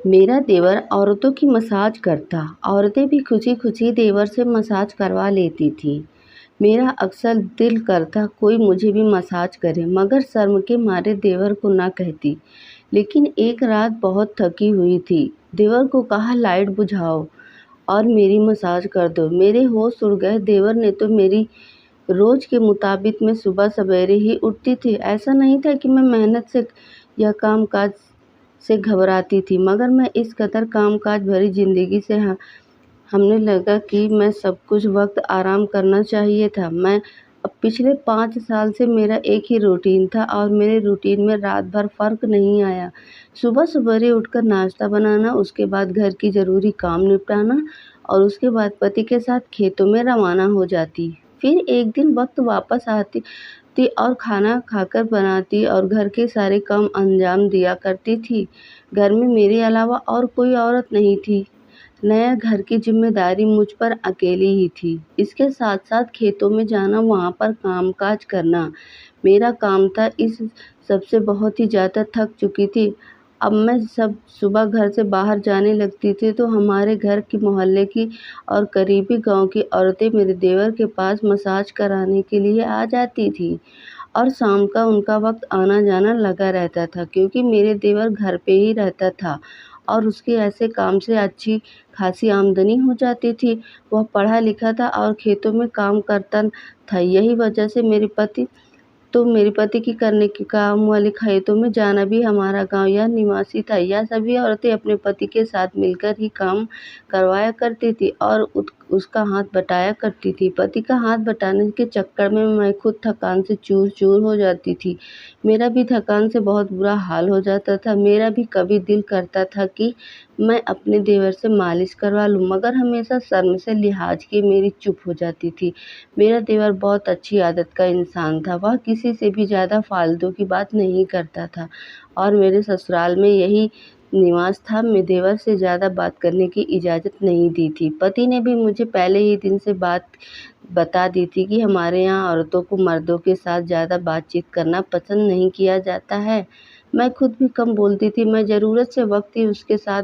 मेरा देवर औरतों की मसाज करता। औरतें भी खुशी-खुशी देवर से मसाज करवा लेती थीं। मेरा अक्सर दिल करता कोई मुझे भी मसाज करे, मगर शर्म के मारे देवर को ना कहती। लेकिन एक रात बहुत थकी हुई थी। देवर को कहा लाइट बुझाओ और मेरी मसाज कर दो। मेरे होश उड़ गए। देवर ने तो मेरी रोज के मुताबिक मैं सुबह सवेरे ही उठती थी। ऐसा नहीं था कि मैं मेहनत से या काम-काज से घबराती थी, मगर मैं इस कदर काम-काज भरी ज़िंदगी से हमने लगा कि मैं सब कुछ वक़्त आराम करना चाहिए था। मैं अब पिछले 5 साल से मेरा एक ही रूटीन था और मेरे रूटीन में रात भर फ़र्क नहीं आया। सुबह सवेरे उठकर नाश्ता बनाना, उसके बाद घर की ज़रूरी काम निपटाना और उसके बाद पति के साथ खेतों में रवाना हो जाती। फिर एक दिन वक़्त वापस आती थी और खाना खाकर बनाती और घर के सारे काम अंजाम दिया करती थी। घर में मेरे अलावा और कोई औरत नहीं थी। नया घर की ज़िम्मेदारी मुझ पर अकेली ही थी। इसके साथ-साथ खेतों में जाना, वहाँ पर काम-काज करना, मेरा काम था। इस सबसे बहुत ही ज़्यादा थक चुकी थी। अब मैं सब सुबह घर से बाहर जाने लगती थी तो हमारे घर की, मोहल्ले की और करीबी गाँव की औरतें मेरे देवर के पास मसाज कराने के लिए आ जाती थीं और शाम का उनका वक़्त आना-जाना लगा रहता था, क्योंकि मेरे देवर घर पे ही रहता था और उसके ऐसे काम से अच्छी खासी आमदनी हो जाती थी। वह पढ़ा-लिखा था और खेतों में काम करता था। यही वजह से मेरे पति की करने के काम वाले खेतों में जाना भी हमारा गाँव या निवासी था। यह सभी औरतें अपने पति के साथ मिलकर ही काम करवाया करती थी और उसका हाथ बटाया करती थी। पति का हाथ बटाने के चक्कर में मैं खुद थकान से चूर-चूर हो जाती थी। मेरा भी थकान से बहुत बुरा हाल हो जाता था। मेरा भी कभी दिल करता था कि मैं अपने देवर से मालिश करवा लूँ, मगर हमेशा शर्म से लिहाज़ किए मेरी चुप हो जाती थी। मेरा देवर बहुत अच्छी आदत का इंसान था। वह किसी से भी ज़्यादा फालतू की बात नहीं करता था और मेरे ससुराल में यही निवास था। मैं देवर से ज़्यादा बात करने की इजाज़त नहीं दी थी। पति ने भी मुझे पहले ही दिन से बात बता दी थी कि हमारे यहाँ औरतों को मर्दों के साथ ज़्यादा बातचीत करना पसंद नहीं किया जाता है। मैं खुद भी कम बोलती थी। मैं ज़रूरत से वक़्त ही उसके साथ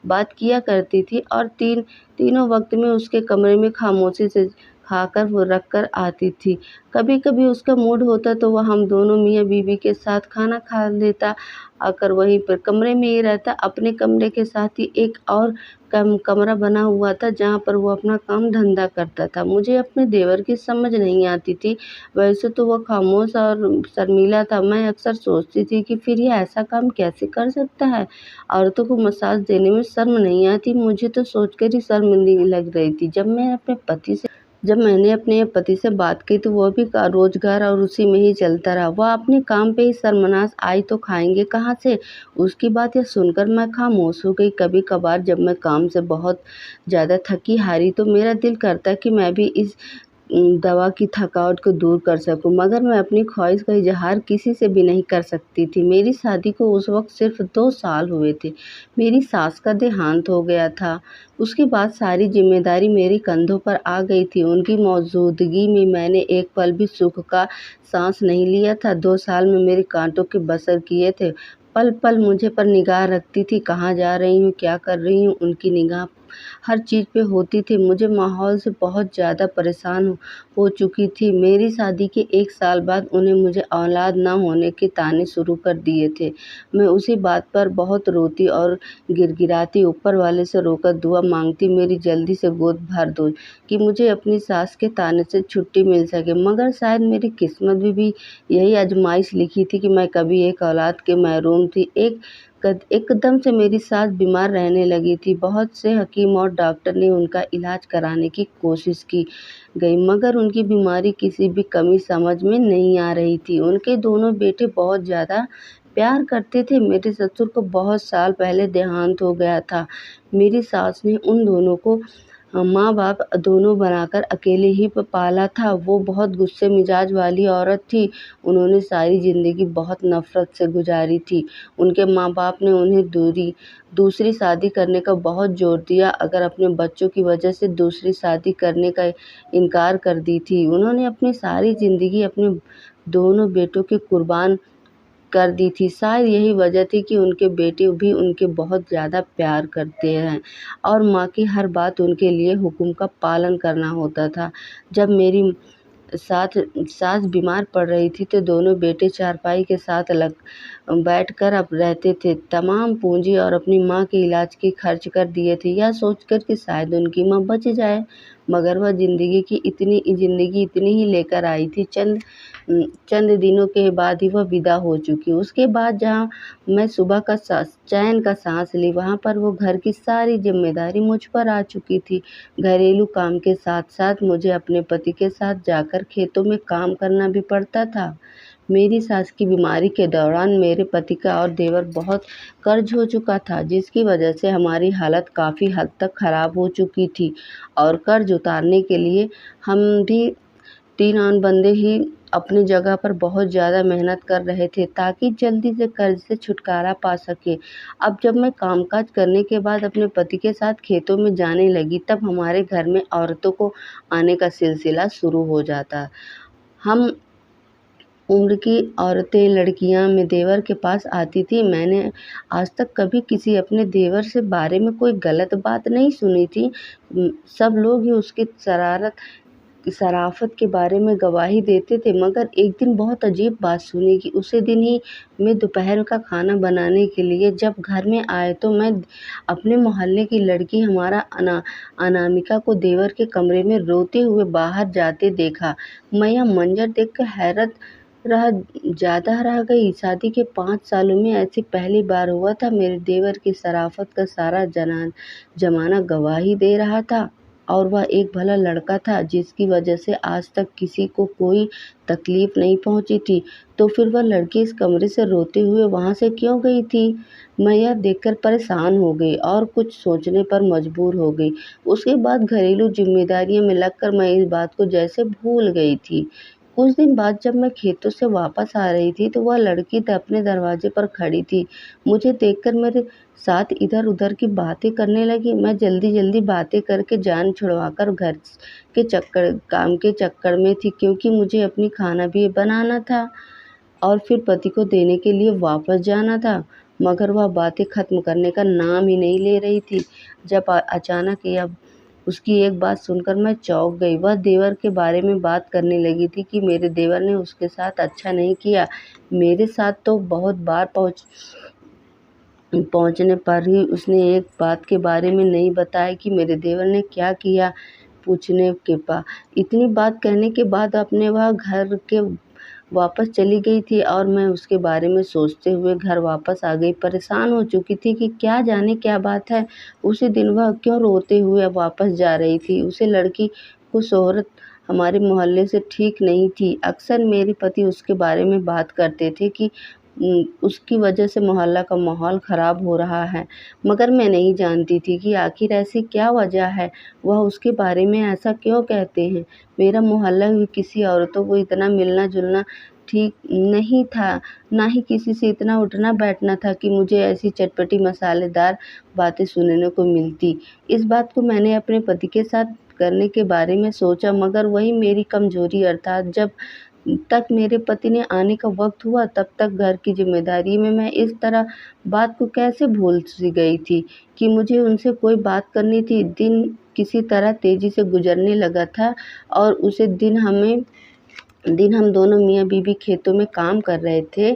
बात किया करती थी और तीनों वक़्त में उसके कमरे में खामोशी से खाकर वो रख कर आती थी। कभी-कभी उसका मूड होता तो वह हम दोनों मियाँ-बीवी के साथ खाना खा लेता, आकर वहीं पर कमरे में ही रहता। अपने कमरे के साथ ही एक और कमरा बना हुआ था जहाँ पर वो अपना काम-धंधा करता था। मुझे अपने देवर की समझ नहीं आती थी। वैसे तो वह खामोश और शर्मीला था। मैं अक्सर सोचती थी कि फिर ये ऐसा काम कैसे कर सकता है? औरतों को मसाज देने में शर्म नहीं आती। मुझे तो सोचकर ही शर्मिंदगी लग रही थी। जब मैंने अपने पति से बात की तो वह भी रोज़गार और उसी में ही चलता रहा। वह अपने काम पे ही सरमनाश, आई तो खाएँगे कहाँ से? उसकी बात यह सुनकर मैं खामोश हो गई। कभी-कभार जब मैं काम से बहुत ज़्यादा थकी-हारी तो मेरा दिल करता कि मैं भी इस दवा की थकावट को दूर कर सकूँ, मगर मैं अपनी ख़्वाहिश का इज़हार किसी से भी नहीं कर सकती थी। मेरी शादी को उस वक़्त सिर्फ़ 2 साल हुए थे। मेरी सास का देहांत हो गया था। उसके बाद सारी ज़िम्मेदारी मेरे कंधों पर आ गई थी। उनकी मौजूदगी में मैंने एक पल भी सुख का साँस नहीं लिया था। 2 साल में मेरे काँटों के बसर किए थे। पल-पल मुझे पर निगाह रखती थी, कहाँ जा रही हूँ, क्या कर रही हूँ, उनकी निगाह हर चीज़ पे होती थी। मुझे माहौल से बहुत ज़्यादा परेशान हो चुकी थी। मेरी शादी के 1 साल बाद उन्हें मुझे औलाद ना होने के ताने शुरू कर दिए थे। मैं उसी बात पर बहुत रोती और गिड़गिड़ाती, ऊपर वाले से रोकर दुआ मांगती मेरी जल्दी से गोद भर दो कि मुझे अपनी सास के ताने से छुट्टी मिल सके। मगर शायद मेरी किस्मत में भी यही आज़माइश लिखी थी कि मैं कभी एक औलाद के महरूम थी। एकदम से मेरी सास बीमार रहने लगी थी। बहुत से हकीम और डॉक्टर ने उनका इलाज कराने की कोशिश की गई, मगर उनकी बीमारी किसी भी कमी समझ में नहीं आ रही थी। उनके दोनों बेटे बहुत ज़्यादा प्यार करते थे। मेरे ससुर को बहुत साल पहले देहांत हो गया था। मेरी सास ने उन दोनों को माँ-बाप दोनों बनाकर अकेले ही पाला था। वो बहुत गुस्से मिजाज वाली औरत थी। उन्होंने सारी ज़िंदगी बहुत नफ़रत से गुज़ारी थी। उनके माँ-बाप ने उन्हें दूसरी शादी करने का बहुत ज़ोर दिया, अगर अपने बच्चों की वजह से दूसरी शादी करने का इनकार कर दी थी। उन्होंने अपनी सारी ज़िंदगी अपने दोनों बेटों के कुर्बान कर दी थी। शायद यही वजह थी कि उनके बेटे भी उनके बहुत ज़्यादा प्यार करते हैं और माँ की हर बात उनके लिए हुक्म का पालन करना होता था। जब मेरी साथ सास बीमार पड़ रही थी तो दोनों बेटे चारपाई के साथ लग बैठकर अब रहते थे। तमाम पूंजी और अपनी माँ के इलाज की खर्च कर दिए थे, यह सोचकर कि शायद उनकी माँ बच जाए। मगर वह ज़िंदगी इतनी ही लेकर आई थी। चंद दिनों के बाद ही वह विदा हो चुकी। उसके बाद जहाँ मैं सुबह का चैन का सांस ली, वहाँ पर वो घर की सारी जिम्मेदारी मुझ पर आ चुकी थी। घरेलू काम के साथ साथ मुझे अपने पति के साथ जाकर खेतों में काम करना भी पड़ता था। मेरी सास की बीमारी के दौरान मेरे पति का और देवर बहुत कर्ज हो चुका था, जिसकी वजह से हमारी हालत काफ़ी हद तक खराब हो चुकी थी और कर्ज उतारने के लिए हम भी 3 आन बंदे ही अपनी जगह पर बहुत ज़्यादा मेहनत कर रहे थे ताकि जल्दी से कर्ज से छुटकारा पा सके। अब जब मैं कामकाज करने के बाद अपने पति के साथ खेतों में जाने लगी, तब हमारे घर में औरतों को आने का सिलसिला शुरू हो जाता। हम उम्र की औरतें, लड़कियां में देवर के पास आती थी। मैंने आज तक कभी किसी अपने देवर से बारे में कोई गलत बात नहीं सुनी थी। सब लोग ही उसकी शराफ़त के बारे में गवाही देते थे, मगर एक दिन बहुत अजीब बात सुनी कि उसी दिन ही मैं दोपहर का खाना बनाने के लिए जब घर में आए तो मैं अपने मोहल्ले की लड़की हमारा अनामिका को देवर के कमरे में रोते हुए बाहर जाते देखा। मैं यह मंजर देखकर हैरत रह ज़्यादा रह गई। शादी के 5 सालों में ऐसी पहली बार हुआ था। मेरे देवर की शराफ़त का सारा ज़माना गवाही दे रहा था और वह एक भला लड़का था जिसकी वजह से आज तक किसी को कोई तकलीफ़ नहीं पहुंची थी। तो फिर वह लड़की इस कमरे से रोते हुए वहाँ से क्यों गई थी? मैं यह देखकर परेशान हो गई और कुछ सोचने पर मजबूर हो गई। उसके बाद घरेलू ज़िम्मेदारियों में लगकर मैं इस बात को जैसे भूल गई थी। कुछ दिन बाद जब मैं खेतों से वापस आ रही थी तो वह लड़की अपने दरवाजे पर खड़ी थी। मुझे देखकर मेरे साथ इधर-उधर की बातें करने लगी। मैं जल्दी-जल्दी बातें करके जान छुड़वाकर घर के काम के चक्कर में थी, क्योंकि मुझे अपनी खाना भी बनाना था और फिर पति को देने के लिए वापस जाना था। मगर वह बातें ख़त्म करने का नाम ही नहीं ले रही थी। जब अचानक यह उसकी एक बात सुनकर मैं चौंक गई। वह देवर के बारे में बात करने लगी थी कि मेरे देवर ने उसके साथ अच्छा नहीं किया। मेरे साथ तो बहुत बार पहुँचने पर ही उसने एक बात के बारे में नहीं बताया कि मेरे देवर ने क्या किया। पूछने के बा इतनी बात कहने के बाद अपने वह घर के वापस चली गई थी और मैं उसके बारे में सोचते हुए घर वापस आ गई। परेशान हो चुकी थी कि क्या जाने क्या बात है। उसी दिन वह क्यों रोते हुए वापस जा रही थी। उसे लड़की को शोहरत हमारे मोहल्ले से ठीक नहीं थी। अक्सर मेरे पति उसके बारे में बात करते थे कि उसकी वजह से मोहल्ला का माहौल ख़राब हो रहा है, मगर मैं नहीं जानती थी कि आखिर ऐसी क्या वजह है। वह उसके बारे में ऐसा क्यों कहते हैं। मेरा मोहल्ला भी किसी औरतों को इतना मिलना-जुलना ठीक नहीं था, ना ही किसी से इतना उठना-बैठना था कि मुझे ऐसी चटपटी मसालेदार बातें सुनने को मिलती। इस बात को मैंने अपने पति के साथ करने के बारे में सोचा, मगर वही मेरी कमज़ोरी, अर्थात जब तक मेरे पति ने आने का वक़्त हुआ तब तक घर की ज़िम्मेदारी में मैं इस तरह बात को कैसे भूल सी गई थी कि मुझे उनसे कोई बात करनी थी। दिन किसी तरह तेज़ी से गुज़रने लगा था और उसे दिन हम दोनों मियाँ-बीवी खेतों में काम कर रहे थे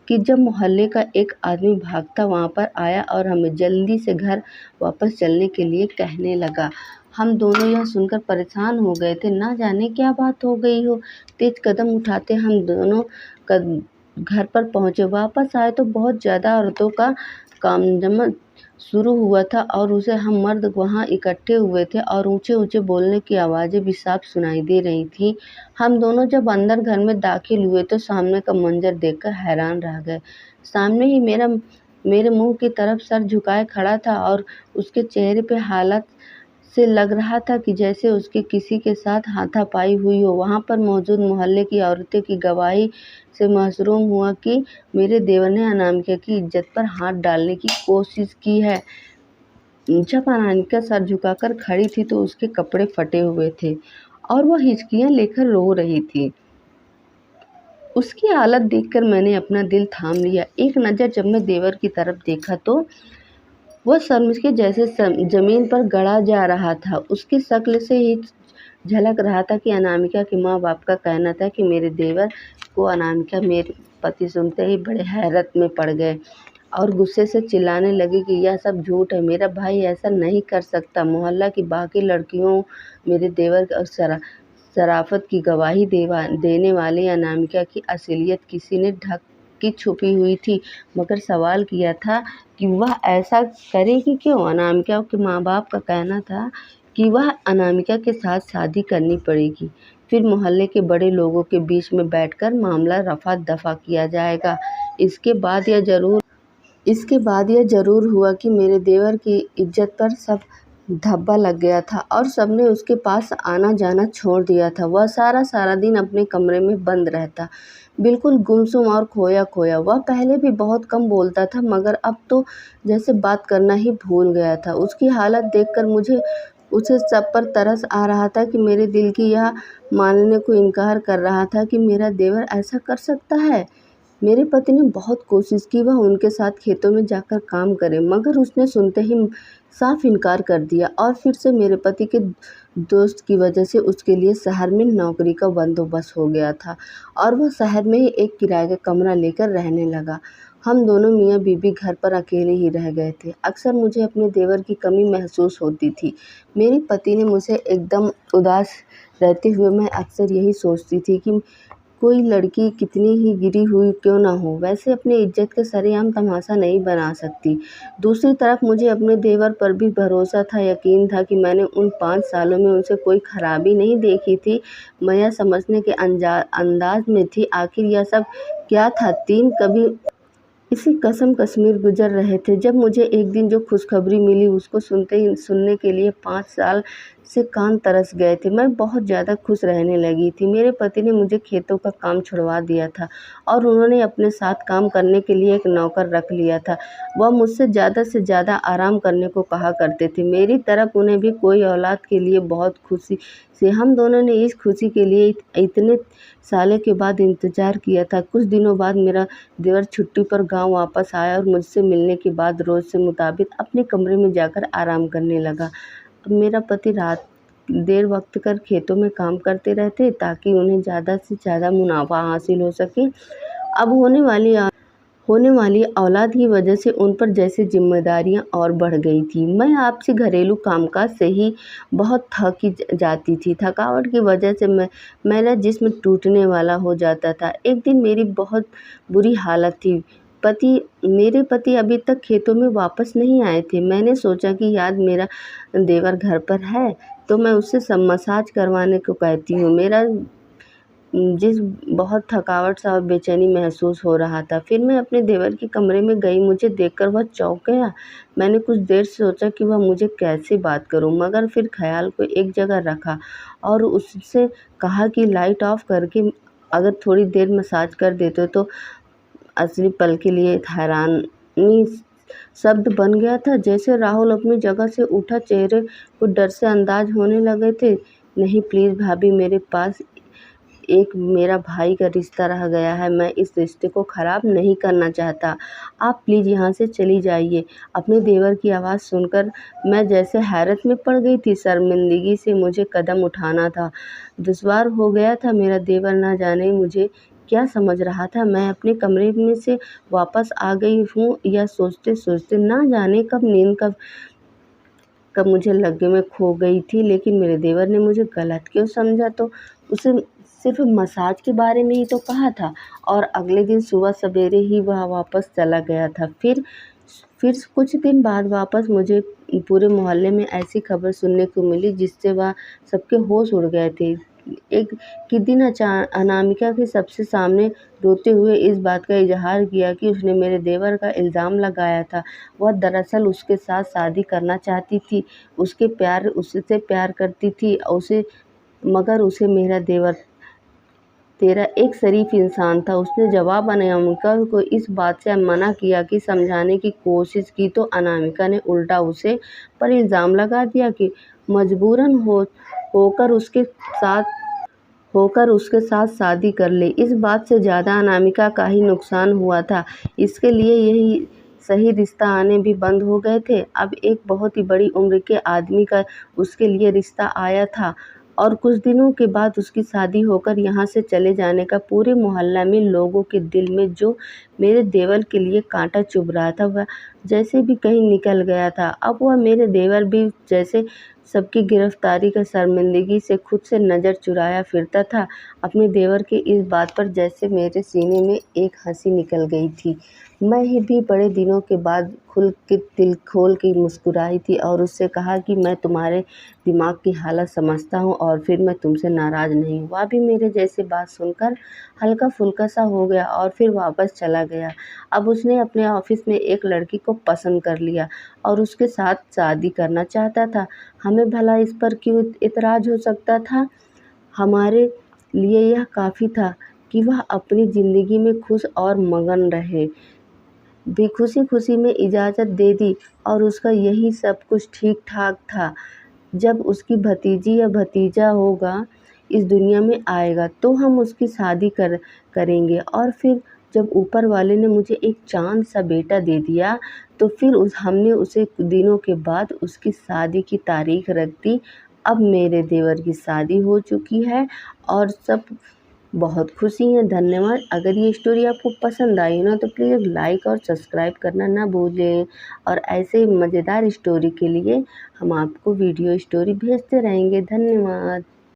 कि जब मोहल्ले का एक आदमी भागता वहाँ पर आया और हमें जल्दी से घर वापस चलने के लिए कहने लगा। हम दोनों यह सुनकर परेशान हो गए थे, ना जाने क्या बात हो गई हो। तेज़ कदम उठाते हम दोनों कद घर पर पहुँचे। वापस आए तो बहुत ज़्यादा औरतों का तामझाम शुरू हुआ था और उसे हम मर्द वहाँ इकट्ठे हुए थे और ऊँचे-ऊँचे बोलने की आवाज़ें भी साफ सुनाई दे रही थीं। हम दोनों जब अंदर घर में दाखिल हुए तो सामने का मंज़र देखकर हैरान रह गए। सामने ही मेरे मुँह की तरफ सर झुकाए खड़ा था और उसके चेहरे पे हालत से लग रहा था कि जैसे उसके किसी के साथ हाथापाई हुई हो। वहाँ पर मौजूद मोहल्ले की औरतें की गवाही से मशरूम हुआ कि मेरे देवर ने अनामिका की इज़्ज़त पर हाथ डालने की कोशिश की है। जब अनामिका सर झुकाकर खड़ी थी तो उसके कपड़े फटे हुए थे और वह हिचकियाँ लेकर रो रही थी। उसकी हालत देखकर मैंने अपना दिल थाम लिया। एक नज़र जब मैं देवर की तरफ देखा तो वह शर्म के जैसे ज़मीन पर गड़ा जा रहा था। उसकी शक्ल से ही झलक रहा था कि अनामिका के माँ-बाप का कहना था कि मेरे देवर को अनामिका मेरे पति सुनते ही बड़े हैरत में पड़ गए और गुस्से से चिल्लाने लगे कि यह सब झूठ है, मेरा भाई ऐसा नहीं कर सकता। मोहल्ला की बाकी लड़कियों मेरे देवर और शराफत की गवाही देने वाली अनामिका की असलियत किसी ने ढक की छुपी हुई थी, मगर सवाल किया था कि वह ऐसा करेगी क्यों? अनामिका के माँ-बाप का कहना था कि वह अनामिका के साथ शादी करनी पड़ेगी, फिर मोहल्ले के बड़े लोगों के बीच में बैठकर मामला रफा-दफा किया जाएगा। इसके बाद यह ज़रूर इसके बाद यह ज़रूर हुआ कि मेरे देवर की इज्जत पर सब धब्बा लग गया था और सबने उसके पास आना-जाना छोड़ दिया था। वह सारा दिन अपने कमरे में बंद रहता, बिल्कुल गुमसुम और खोया-खोया। वह पहले भी बहुत कम बोलता था, मगर अब तो जैसे बात करना ही भूल गया था। उसकी हालत देखकर मुझे उसे सब पर तरस आ रहा था कि मेरे दिल की यह मानने को इनकार कर रहा था कि मेरा देवर ऐसा कर सकता है। मेरे पति ने बहुत कोशिश की वह उनके साथ खेतों में जाकर काम करे, मगर उसने सुनते ही साफ इनकार कर दिया और फिर से मेरे पति के दोस्त की वजह से उसके लिए शहर में नौकरी का बंदोबस्त हो गया था और वह शहर में ही एक किराए का कमरा लेकर रहने लगा। हम दोनों मियाँ बीवी घर पर अकेले ही रह गए थे। अक्सर मुझे अपने देवर की कमी महसूस होती थी। मेरे पति ने मुझे एकदम उदास रहते हुए मैं अक्सर यही सोचती थी कि कोई लड़की कितनी ही गिरी हुई क्यों ना हो, वैसे अपनी इज्जत का सरेआम तमाशा नहीं बना सकती। दूसरी तरफ मुझे अपने देवर पर भी भरोसा था, यकीन था कि मैंने उन 5 सालों में उनसे कोई खराबी नहीं देखी थी। मैं यह समझने के अंदाज में थी आखिर यह सब क्या था। 3 कभी इसी कसम कश्मीर गुजर रहे थे जब मुझे एक दिन जो खुशखबरी मिली उसको सुनने के लिए 5 साल से कान तरस गए थे। मैं बहुत ज़्यादा खुश रहने लगी थी। मेरे पति ने मुझे खेतों का काम छुड़वा दिया था और उन्होंने अपने साथ काम करने के लिए एक नौकर रख लिया था। वह मुझसे ज़्यादा से ज़्यादा आराम करने को कहा करते थे। मेरी तरफ उन्हें भी कोई औलाद के लिए बहुत खुशी से हम दोनों ने इस खुशी के लिए इतने सालों के बाद इंतज़ार किया था। कुछ दिनों बाद मेरा देवर छुट्टी पर गाँव वापस आया और मुझसे मिलने के बाद रोज़ से मुताबिक अपने कमरे में जाकर आराम करने लगा। अब मेरा पति रात देर वक्त तक खेतों में काम करते रहते ताकि उन्हें ज़्यादा से ज़्यादा मुनाफा हासिल हो सके। अब होने वाली औलाद की वजह से उन पर जैसे जिम्मेदारियां और बढ़ गई थी। मैं आपसी घरेलू कामकाज से ही बहुत थकी जाती थी। थकावट की वजह से मेरा जिस्म टूटने वाला हो जाता था। एक दिन मेरी बहुत बुरी हालत थी। मेरे पति अभी तक खेतों में वापस नहीं आए थे। मैंने सोचा कि याद मेरा देवर घर पर है तो मैं उससे सब मसाज करवाने को कहती हूँ। मेरा जिस बहुत थकावट सा और बेचैनी महसूस हो रहा था। फिर मैं अपने देवर के कमरे में गई, मुझे देखकर वह चौंक गया। मैंने कुछ देर सोचा कि वह मुझे कैसे बात करूं, मगर फिर ख्याल को एक जगह रखा और उससे कहा कि लाइट ऑफ करके अगर थोड़ी देर मसाज कर देते तो असली पल के लिए हैरानी शब्द बन गया था। जैसे राहुल अपनी जगह से उठा, चेहरे को डर से अंदाज होने लगे थे। नहीं प्लीज़ भाभी, मेरे पास एक मेरा भाई का रिश्ता रह गया है। मैं इस रिश्ते को ख़राब नहीं करना चाहता। आप प्लीज़ यहाँ से चली जाइए। अपने देवर की आवाज़ सुनकर मैं जैसे हैरत में पड़ गई थी। शर्मिंदगी से मुझे कदम उठाना था दुश्वार हो गया था। मेरा देवर ना जाने मुझे क्या समझ रहा था। मैं अपने कमरे में से वापस आ गई हूँ यह सोचते-सोचते ना जाने कब नींद कब मुझे लगे मैं खो गई थी। लेकिन मेरे देवर ने मुझे गलत क्यों समझा? तो उसे सिर्फ़ मसाज के बारे में ही तो कहा था और अगले दिन सुबह सवेरे ही वह वापस चला गया था। फिर कुछ दिन बाद वापस मुझे पूरे मोहल्ले में ऐसी खबर सुनने को मिली जिससे वह सबके होश उड़ गए थे। एक कि दिन अनामिका के सबसे सामने रोते हुए इस बात का इज़हार किया कि उसने मेरे देवर का इल्ज़ाम लगाया था। वह दरअसल उसके साथ शादी करना चाहती थी, उससे प्यार करती थी मगर उसे मेरा देवर तेरा एक शरीफ इंसान था। उसने जवाब अनामिका को इस बात से मना किया कि समझाने की कोशिश की तो अनामिका ने उल्टा उसे पर इल्ज़ाम लगा दिया कि मजबूरन होकर उसके साथ होकर उसके साथ शादी कर ले। इस बात से ज़्यादा अनामिका का ही नुकसान हुआ था। इसके लिए यही सही रिश्ता आने भी बंद हो गए थे। अब एक बहुत ही बड़ी उम्र के आदमी का उसके लिए रिश्ता आया था और कुछ दिनों के बाद उसकी शादी होकर यहाँ से चले जाने का पूरे मोहल्ला में लोगों के दिल में जो मेरे देवर के लिए कांटा चुभ रहा था वह जैसे भी कहीं निकल गया था। अब वह मेरे देवर भी जैसे सबकी गिरफ्तारी का शर्मिंदगी से खुद से नज़र चुराया फिरता था। अपने देवर के इस बात पर जैसे मेरे सीने में एक हंसी निकल गई थी। मैं ही भी बड़े दिनों के बाद खुल के दिल खोल के मुस्कुराई थी और उससे कहा कि मैं तुम्हारे दिमाग की हालत समझता हूँ और फिर मैं तुमसे नाराज़ नहीं हूँ। वह भी मेरे जैसे बात सुनकर हल्का फुल्का सा हो गया और फिर वापस चला गया। अब उसने अपने ऑफिस में एक लड़की को पसंद कर लिया और उसके साथ शादी करना चाहता था। हमें भला इस पर क्यों इतराज़ हो सकता था। हमारे लिए यह काफ़ी था कि वह अपनी ज़िंदगी में खुश और मगन रहे। भी खुशी-खुशी में इजाज़त दे दी और उसका यही सब कुछ ठीक-ठाक था। जब उसकी भतीजी या भतीजा होगा, इस दुनिया में आएगा तो हम उसकी शादी करेंगे और फिर जब ऊपर वाले ने मुझे एक चाँद सा बेटा दे दिया, तो फिर हमने उसे दिनों के बाद उसकी शादी की तारीख रख दी। अब मेरे देवर की शादी हो चुकी है और सब बहुत खुशी हैं। धन्यवाद। अगर ये स्टोरी आपको पसंद आई ना तो प्लीज़ लाइक और सब्सक्राइब करना ना भूलें और ऐसे ही मज़ेदार स्टोरी के लिए हम आपको वीडियो स्टोरी भेजते रहेंगे। धन्यवाद।